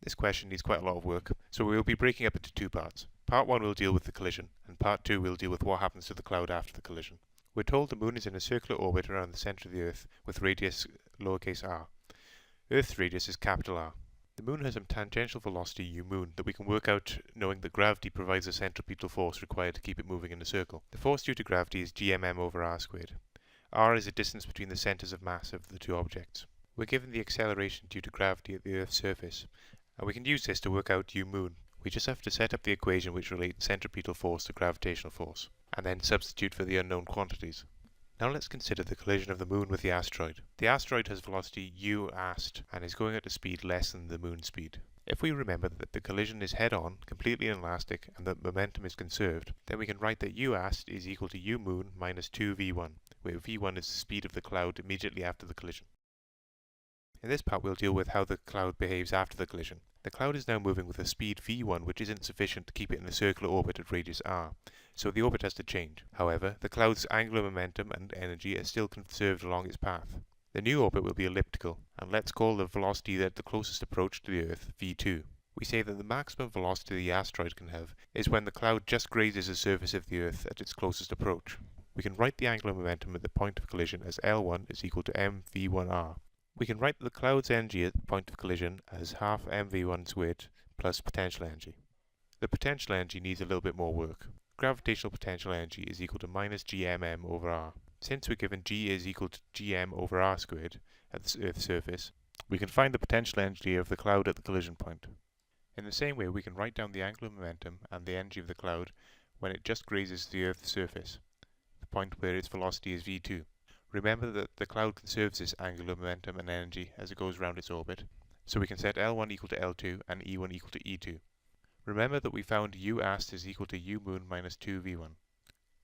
This question needs quite a lot of work, so we will be breaking up into two parts. Part 1 will deal with the collision, and Part 2 will deal with what happens to the cloud after the collision. We're told the Moon is in a circular orbit around the centre of the Earth with radius lowercase r. Earth's radius is capital R. The Moon has a tangential velocity u moon that we can work out knowing that gravity provides the centripetal force required to keep it moving in a circle. The force due to gravity is gmm over r squared. R is the distance between the centres of mass of the two objects. We're given the acceleration due to gravity at the Earth's surface, and we can use this to work out u moon. We just have to set up the equation which relates centripetal force to gravitational force, and then substitute for the unknown quantities. Now let's consider the collision of the Moon with the asteroid. The asteroid has velocity u ast and is going at a speed less than the Moon's speed. If we remember that the collision is head-on, completely inelastic, and that momentum is conserved, then we can write that u ast is equal to u moon minus 2v1, where v1 is the speed of the cloud immediately after the collision. In this part we'll deal with how the cloud behaves after the collision. The cloud is now moving with a speed v1 which isn't sufficient to keep it in a circular orbit at radius r, so the orbit has to change. However, the cloud's angular momentum and energy are still conserved along its path. The new orbit will be elliptical, and let's call the velocity at the closest approach to the Earth v2. We say that the maximum velocity the asteroid can have is when the cloud just grazes the surface of the Earth at its closest approach. We can write the angular momentum at the point of collision as L1 is equal to mv1r. We can write the cloud's energy at the point of collision as half mv1 squared plus potential energy. The potential energy needs a little bit more work. Gravitational potential energy is equal to minus gmm over r. Since we're given g is equal to gm over r squared at the Earth's surface, we can find the potential energy of the cloud at the collision point. In the same way, we can write down the angular momentum and the energy of the cloud when it just grazes the Earth's surface, the point where its velocity is v2. Remember that the cloud conserves this angular momentum and energy as it goes around its orbit, so we can set L1 equal to L2 and E1 equal to E2. Remember that we found u ast is equal to u moon minus 2v1.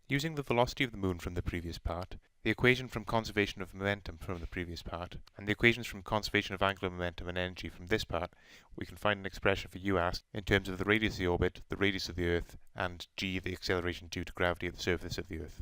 Using the velocity of the Moon from the previous part, the equation from conservation of momentum from the previous part, and the equations from conservation of angular momentum and energy from this part, we can find an expression for u ast in terms of the radius of the orbit, the radius of the Earth, and g, the acceleration due to gravity at the surface of the Earth.